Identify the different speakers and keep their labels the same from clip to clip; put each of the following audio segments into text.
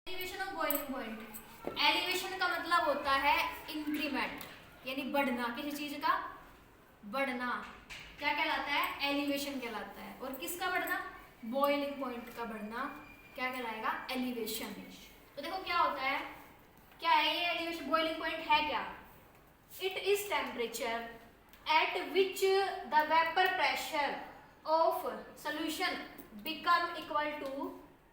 Speaker 1: Elevation of boiling point. Elevation का मतलब होता है इंक्रीमेंट, यानी बढ़ना, किसी चीज का बढ़ना क्या कहलाता है? एलिवेशन कहलाता है। और किसका बढ़ना? बॉइलिंग पॉइंट का बढ़ना क्या कहलाएगा? एलिवेशन। तो देखो क्या होता है, क्या है ये एलिवेशन? बॉइलिंग पॉइंट है क्या? It is temperature at which the vapour pressure of solution become equal to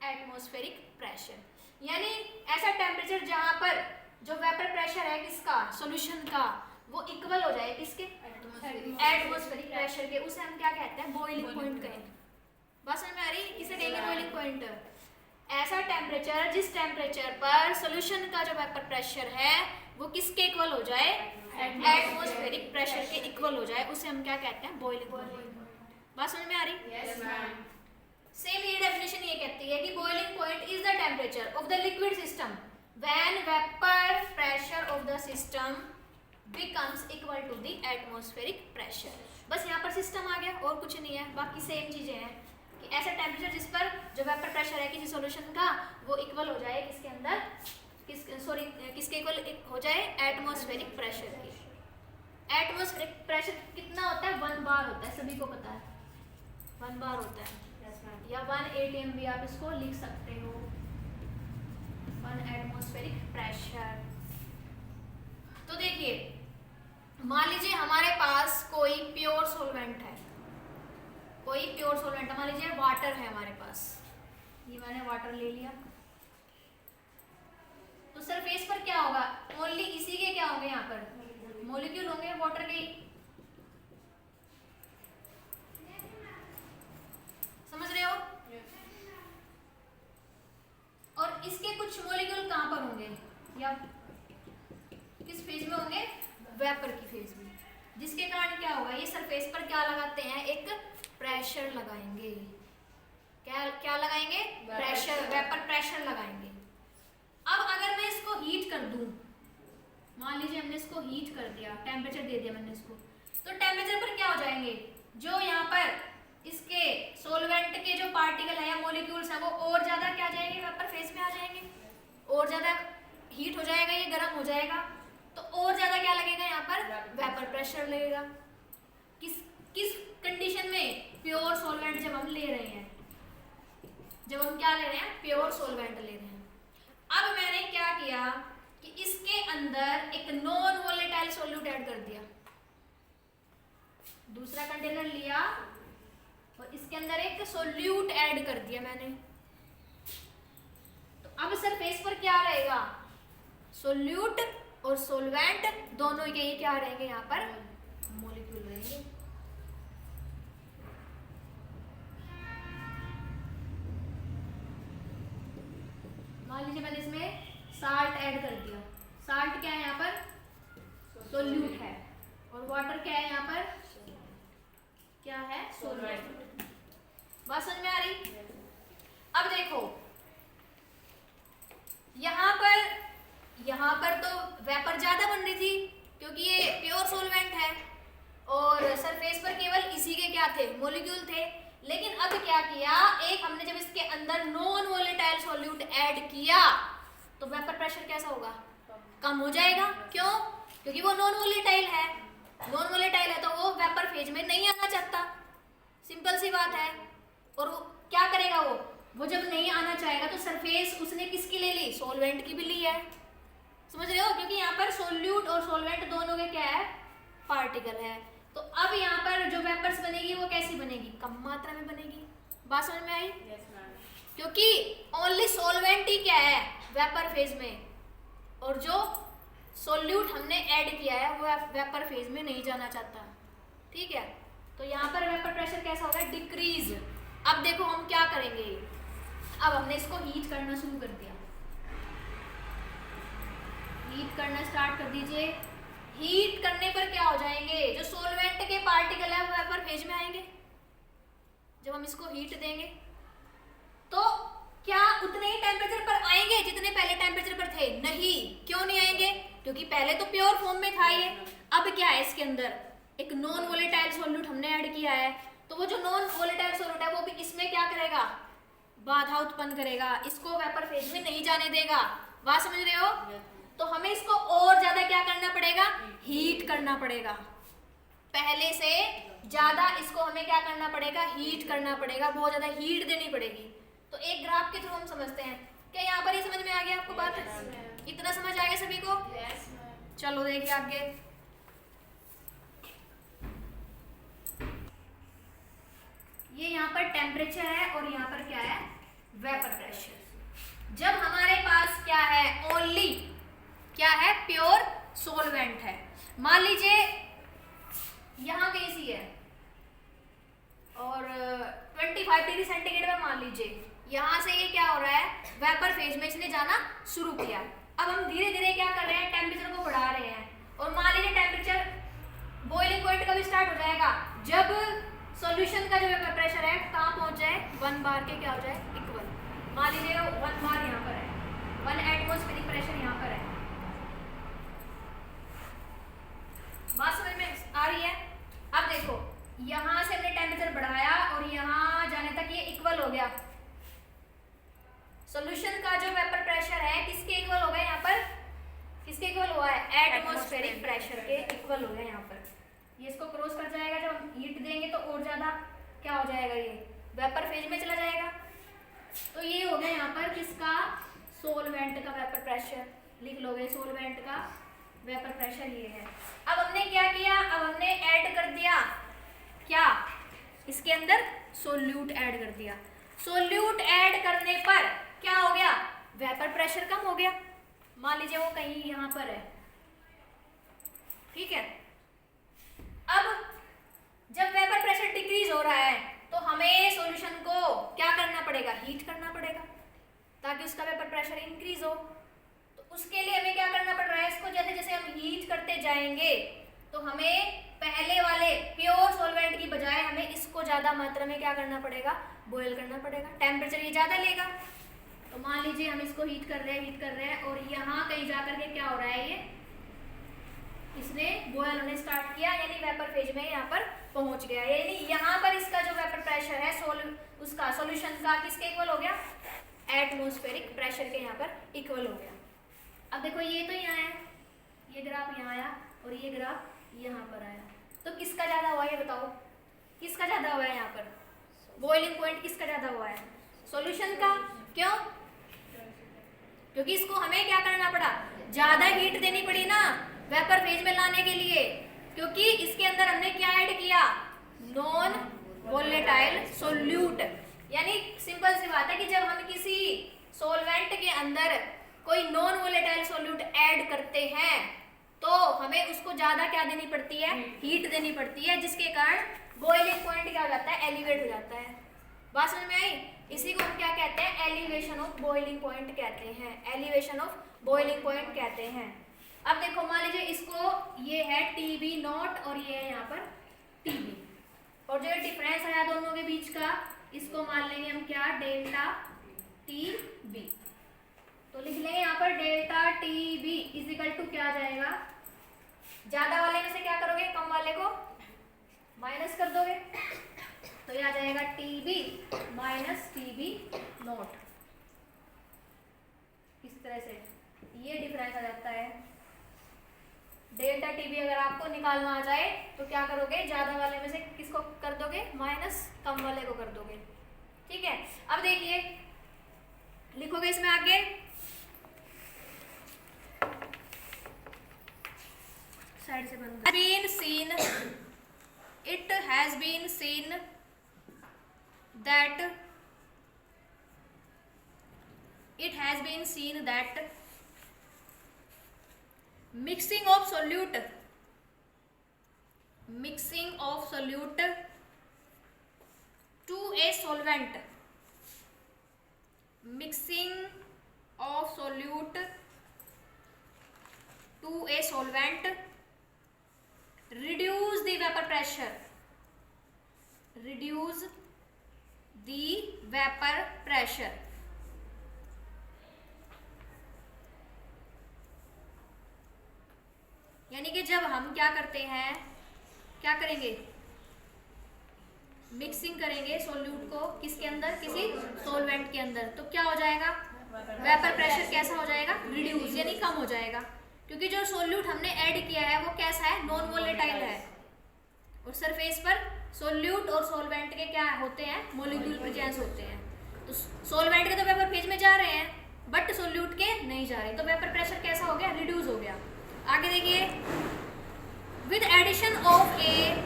Speaker 1: atmospheric pressure. यानी ऐसा टेम्परेचर जहां पर जो वेपर प्रेशर है किसका? सॉल्यूशन का, वो इक्वल हो जाए किसके? एटमॉस्फेरिक प्रेशर के। उसे हम क्या कहते हैं? बॉइलिंग पॉइंट कहेंगे। बात समझ में आ रही? किसे कहेंगे बॉइलिंग पॉइंट? ऐसा टेम्परेचर जिस टेम्परेचर पर सॉल्यूशन का जो वेपर प्रेशर है वो किसके इक्वल हो जाए? एटमॉस्फेरिक प्रेशर के इक्वल हो जाए, उसे हम क्या कहते हैं? Boiling point. बात समझ में आ रही?
Speaker 2: Yes ma'am.
Speaker 1: सेम ये डेफिनेशन ये कहती है कि boiling point is the temperature of the liquid system when vapour pressure of the system becomes equal to the atmospheric pressure. बस यहाँ पर सिस्टम आ गया और कुछ नहीं है, बाकी सेम चीजें हैं कि ऐसा टेम्परेचर जिस पर जो वेपर प्रेशर है किसी सॉल्यूशन का वो इक्वल हो जाए किसके अंदर? किसके इक्वल हो जाए? एटमॉस्फेरिक प्रेशर के। एटमॉस्फेरिक प्रेशर कितना होता है? 1 बार होता है, सभी को पता है 1 बार होता है, या 1 atm भी आप इसको लिख सकते हो, 1 एटमॉस्फेरिक प्रेशर। तो देखिए मान लीजिए हमारे पास कोई प्योर सॉल्वेंट है, कोई प्योर सॉल्वेंट, मान लीजिए वाटर है हमारे पास, ये मैंने वाटर ले लिया, तो सरफेस पर क्या होगा? ओनली इसी के क्या होंगे? यहाँ पर मॉलिक्यूल होंगे वाटर के। समझ रहे हो? और इसके कुछ मॉलिक्यूल कहां पर होंगे या किस फेज में होंगे? वेपर की फेज में, जिसके कारण क्या होगा? ये सरफेस पर क्या लगाते हैं? एक प्रेशर लगाएंगे। क्या लगाएंगे? प्रेशर, वेपर प्रेशर लगाएंगे। अब अगर मैं इसको हीट कर दूं, मान लीजिए हमने इसको हीट कर दिया, टेम्परेचर दे दिया मैंने इसको, तो टेम्परेचर पर क्या हो जाएंगे? जो यहाँ पर इसके सॉल्वेंट के जो पार्टिकल है या मॉलिक्यूल्स हैं वो और ज्यादा क्या जाएंगे? वेपर फेज में आ जाएंगे, और ज्यादा हीट हो जाएगा, ये गर्म हो जाएगा, तो और ज्यादा क्या लगेगा? यहाँ पर वेपर प्रेशर लगेगा। किस कंडीशन में? प्योर सॉल्वेंट जब हम ले रहे हैं, जब हम क्या ले रहे हैं? प्योर सॉल्वेंट ले रहे हैं। अब मैंने क्या किया कि इसके अंदर एक नॉन वोलेटाइल सॉल्यूट ऐड कर दिया, दूसरा कंटेनर लिया और इसके अंदर एक सॉल्यूट ऐड कर दिया मैंने। तो अब सरफेस पर क्या रहेगा? सॉल्यूट और सॉल्वेंट दोनों के ही क्या रहेंगे? यहाँ पर मॉलिक्यूल रहेंगे। मान लीजिए मैंने इसमें साल्ट ऐड कर दिया, साल्ट क्या है? यहाँ पर सॉल्यूट है, और वाटर क्या है? यहाँ पर क्या है? सॉल्वेंट। बात समझ में आ रही? अब देखो यहाँ पर तो वेपर ज्यादा बन रही थी क्योंकि ये प्योर सॉल्वेंट है, और सरफेस पर केवल इसी के क्या थे? मॉलिक्यूल थे। लेकिन अब क्या किया? एक हमने जब इसके अंदर नॉन वोलेटाइल सॉल्यूट ऐड किया तो वेपर प्रेशर कैसा होगा? कम हो जाएगा। क्यों? क्योंकि वो नॉन वोलेटाइल है, नॉन वोलेटाइल है तो वो वेपर फेज में नहीं आना चाहता, सिंपल सी बात है। और वो क्या करेगा? वो जब नहीं आना चाहेगा तो सरफेस उसने किसकी ले ली? सॉल्वेंट की भी ली है। समझ रहे हो? क्योंकि यहाँ पर सॉल्यूट और सॉल्वेंट दोनों के क्या है? पार्टिकल है। तो अब यहाँ पर जो वेपर्स बनेगी वो कैसी बनेगी? कम मात्रा में बनेगी। बात समझ में आई?
Speaker 2: Yes ma'am.
Speaker 1: क्योंकि ओनली सॉल्वेंट ही क्या है? वेपर फेज में, और जो सॉल्यूट हमने ऐड किया है वो वेपर फेज में नहीं जाना चाहता। ठीक है, तो यहाँ पर वेपर प्रेशर कैसा होगा? डिक्रीज। अब देखो हम क्या करेंगे, अब हमने इसको हीट करना शुरू कर दिया, हीट करना स्टार्ट कर दीजिए। हीट करने पर क्या हो जाएंगे? जो सॉल्वेंट के पार्टिकल है वो वेपर फेज में आएंगे। जब हम इसको हीट देंगे तो क्या उतने ही टेम्परेचर पर आएंगे जितने पहले टेम्परेचर पर थे? नहीं। क्यों नहीं आएंगे? क्योंकि पहले तो प्योर फॉर्म में था ये। अब क्या है? इसके अंदर एक नॉन वोलेटाइल सॉल्यूट हमने ऐड किया है, तो वो जो नॉन वोलेटाइल सॉल्यूट है वो भी इसमें क्या करेगा? बाधा उत्पन्न करेगा, इसको वेपर फेज में नहीं जाने देगा। बात समझ रहे हो? तो हमें इसको और ज्यादा क्या करना पड़ेगा, हीट करना पड़ेगा। पहले से ज्यादा इसको हमें क्या करना पड़ेगा, हीट करना पड़ेगा, बहुत ज्यादा हीट देनी पड़ेगी। तो एक ग्राफ के थ्रू हम समझते हैं। क्या यहाँ पर ये समझ में आ गया आपको बात? इतना समझ आ गया सभी को? चलो देखिए आगे। ये यहाँ पर टेम्परेचर है और यहाँ पर क्या है, वेपर प्रेशर। जब हमारे पास क्या है, ओनली क्या है, प्योर सोलवेंट है। मान लीजिए यहाँ कैसी है और 25 डिग्री सेंटीग्रेड में मान लीजिए यहाँ से ये क्या हो रहा है, वेपर फेज में इसने जाना शुरू किया। अब हम धीरे धीरे क्या कर रहे हैं, टेम्परेचर को बढ़ा रहे हैं। और मान लीजिए टेम्परेचर बॉइलिंग पॉइंट कब स्टार्ट हो जाएगा, जब सॉल्यूशन का जो वेपर प्रेशर है कहाँ पहुंच जाए, 1 बार के क्या हो जाए, इक्वल। मान लीजिए 1 बार यहाँ पर है, 1 एटमॉस्फेरिक प्रेशर यहाँ पर है। बात समझ में आ रही है? अब देखो यहाँ से हमने टेम्परेचर बढ़ाया और यहाँ जाने तक ये इक्वल हो गया। सॉल्यूशन का जो वेपर प्रेशर है किसके इक्वल हो गया, यहाँ पर किसके इक्वल हुआ है, एटमॉस्फेरिक प्रेशर के इक्वल हो गया। यहाँ पर ये इसको क्रॉस कर जाएगा, जब हम हीट देंगे तो और ज्यादा क्या हो जाएगा, ये वेपर फेज में चला जाएगा। तो ये हो गया यहाँ पर किसका, सोलवेंट का वेपर प्रेशर। लिख लोगे सोलवेंट का वेपर प्रेशर ये है। अब हमने क्या किया, अब हमने ऐड कर दिया क्या, इसके अंदर सोल्यूट ऐड कर दिया। सोल्यूट ऐड करने पर क्या हो गया, वेपर प्रेशर कम हो गया। मान लीजिए वो कहीं यहाँ पर है, ठीक है। अब जब वेपर प्रेशर डिक्रीज हो रहा है तो हमें सॉल्यूशन को क्या करना पड़ेगा, हीट करना पड़ेगा, ताकि उसका वेपर प्रेशर इंक्रीज हो। तो उसके लिए हमें क्या करना पड़ रहा है, इसको जैसे जैसे हम हीट करते जाएंगे तो हमें पहले वाले प्योर सॉल्वेंट की बजाय हमें इसको ज्यादा मात्रा में क्या करना पड़ेगा, बॉयल करना पड़ेगा। टेम्परेचर ये ज्यादा लेगा। तो मान लीजिए हम इसको हीट कर रहे हैं और यहाँ कहीं जाकर के क्या हो रहा है, ये इसने बॉयल होने स्टार्ट किया, यानी वेपर फेज में यहाँ पर पहुंच गया। यानी यहाँ पर इसका जो वेपर प्रेशर है उसका सॉल्यूशन का किसके इक्वल हो गया, एटमॉस्फेरिक प्रेशर के यहाँ पर इक्वल हो गया। अब देखो ये तो यहाँ है, ये ग्राफ यहाँ आया और ये ग्राफ यहाँ पर आया, तो किसका ज्यादा हुआ ये बताओ, किसका ज्यादा हुआ है यहाँ पर, बॉइलिंग पॉइंट किसका ज्यादा हुआ है, सॉल्यूशन का। क्यों? क्योंकि इसको हमें क्या करना पड़ा, ज्यादा हीट देनी पड़ी ना वेपर फेज में लाने के लिए, क्योंकि इसके अंदर हमने क्या ऐड किया, नॉन वोलेटाइल सोल्यूट। यानी सिंपल सी बात है कि जब हम किसी सॉल्वेंट के अंदर कोई नॉन वोलेटाइल सोल्यूट ऐड करते हैं तो हमें उसको ज्यादा क्या देनी पड़ती है, हीट देनी पड़ती है, जिसके कारण बॉइलिंग पॉइंट क्या हो जाता है, एलिवेट हो जाता है। बात समझ में आई? इसी को हम क्या कहते हैं, एलिवेशन ऑफ बॉइलिंग पॉइंट कहते हैं, एलिवेशन ऑफ बॉइलिंग पॉइंट कहते हैं। अब देखो मान लीजिए इसको, ये है TB नॉट और ये है यहाँ पर TB, और जो डिफरेंस है दोनों के बीच का इसको मान लेंगे हम क्या, डेल्टा TB। तो लिख लेंगे यहाँ पर डेल्टा TB इजिकल टू क्या आ जाएगा, ज्यादा वाले में से क्या करोगे, कम वाले को माइनस कर दोगे, तो ये आ जाएगा TB माइनस TB नॉट। इस तरह से ये डिफरेंस आ जाता है। डेल्टा TB अगर आपको निकालना आ जाए तो क्या करोगे, ज्यादा वाले में से किसको कर दोगे, माइनस, कम वाले को कर दोगे, ठीक है। अब देखिए लिखोगे इसमें आगे, साइड से बंद, been seen, it has been seen that it has been seen that mixing of solute to a solvent, mixing of solute to a solvent reduce the vapor pressure, reduce the vapor pressure। यानी कि जब हम क्या करते हैं, क्या करेंगे, mixing करेंगे सोल्यूट को किसके अंदर, किसी सॉल्वेंट के अंदर, तो क्या हो जाएगा, वेपर प्रेशर कैसा हो जाएगा, रिड्यूस यानी कम हो जाएगा, क्योंकि जो सोल्यूट हमने ऐड किया है वो कैसा है, नॉन वोलेटाइल है, और सरफेस पर सोल्यूट और सॉल्वेंट के क्या होते हैं, मॉलिक्यूल प्रेजेंस होते हैं। तो सॉल्वेंट के तो वेपर फेज में जा रहे हैं बट सोल्यूट के नहीं जा रहे, तो वेपर प्रेशर कैसा हो गया, रिड्यूस हो गया। आगे देखिए, with addition of a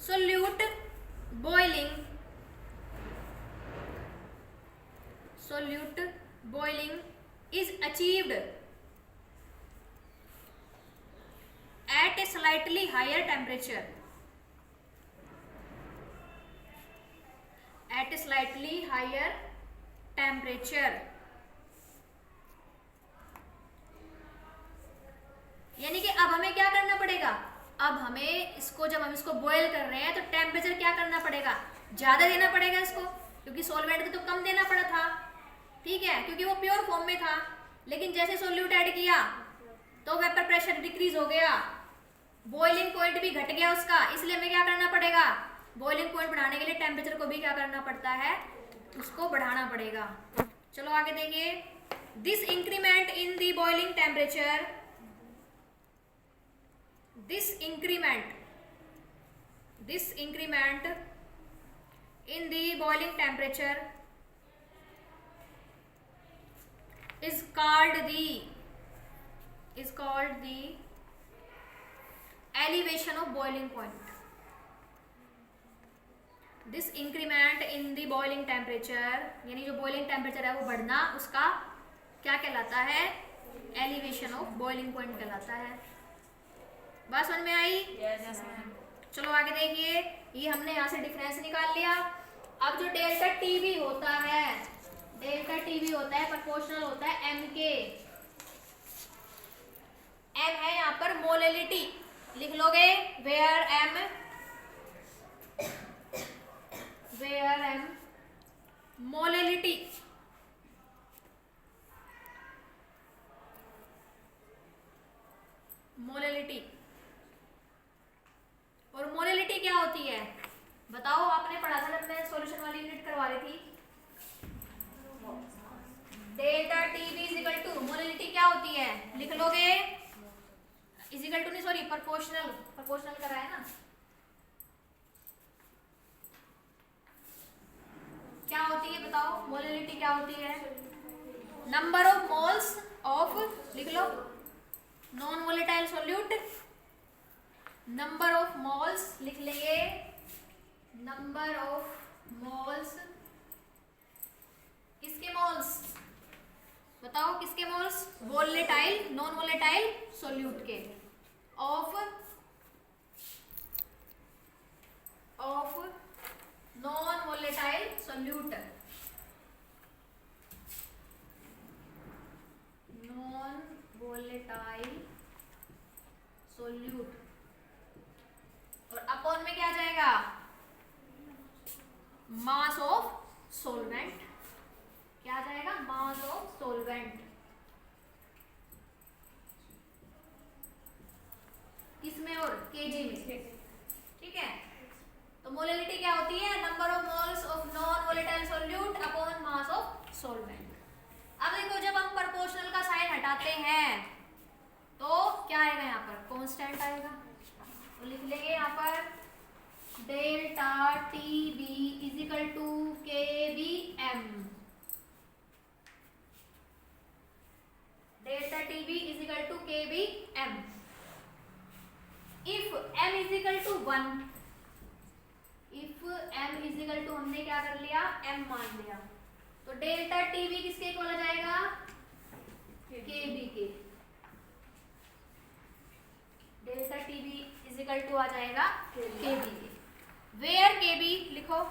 Speaker 1: solute boiling is achieved at a slightly higher temperature, यानी कि अब हमें क्या करना पड़ेगा, अब हमें इसको, जब हम इसको बॉयल कर रहे हैं तो टेम्परेचर क्या करना पड़ेगा, ज्यादा देना पड़ेगा इसको, क्योंकि सॉल्वेंट को तो कम देना पड़ा था, ठीक है, क्योंकि वो प्योर फॉर्म में था, लेकिन जैसे सोल्यूट ऐड किया तो वेपर प्रेशर डिक्रीज हो गया, बॉइलिंग पॉइंट भी घट गया उसका, इसलिए हमें क्या करना पड़ेगा, बॉइलिंग पॉइंट बढ़ाने के लिए टेम्परेचर को भी क्या करना पड़ता है, उसको बढ़ाना पड़ेगा। चलो आगे देखिए, this increment in the boiling temperature, this increment in the boiling temperature is called the elevation of boiling point. This increment in the boiling temperature, यानी जो boiling temperature है वो बढ़ना, उसका क्या कहलाता है, elevation of boiling point कहलाता है। बात समझ में आई?
Speaker 2: Yes,
Speaker 1: चलो आगे देखिए, ये हमने यहाँ से डिफरेंस निकाल लिया। अब जो डेल्टा टीवी होता है, प्रोपोर्शनल होता है एम के, एम है यहाँ पर मोलेलिटी, लिख लोगे, वेयर एम मोलेलिटी, और मोलेलिटी क्या होती है बताओ, आपने पढ़ा था जब मैं सॉल्यूशन वाली यूनिट करवा रही थी, delta Tb is equal to, molality क्या होती है, लिख लोगे, इज इक्वल टू नहीं, सॉरी, प्रोपोर्शनल करा है ना, क्या होती है बताओ, मोलेलिटी क्या होती है, नंबर ऑफ मोल्स ऑफ, लिख लो, non volatile solute, number of moles लिख लेंगे, नंबर ऑफ मोल्स, किसके मोल्स बताओ, किसके moles, volatile, non volatile solute के, of non volatile solute, non volatile solute, और अपॉन में क्या आ जाएगा, मास ऑफ सोलवेंट, क्या आ जाएगा, मास ऑफ सोलवेंट, किसमें, और केजी में, ठीक है। तो मोलेलिटी क्या होती है, number of moles of non volatile solute upon mass of solvent. अब देखो, जब हम प्रोपोर्शनल का साइन हटाते हैं तो क्या आएगा, यहाँ पर कांस्टेंट आएगा, तो लिख लेंगे यहाँ पर delta T b is equal to K b m, delta T b is equal to K b m, if m is equal to 1, if m is equal to, हमने क्या कर लिया, एम मान लिया, तो डेल्टा टी बी किसके इक्वल आ जाएगा, के बी के, delta T b is equal to आ जाएगा के बी के, वेयर के बी लिखो,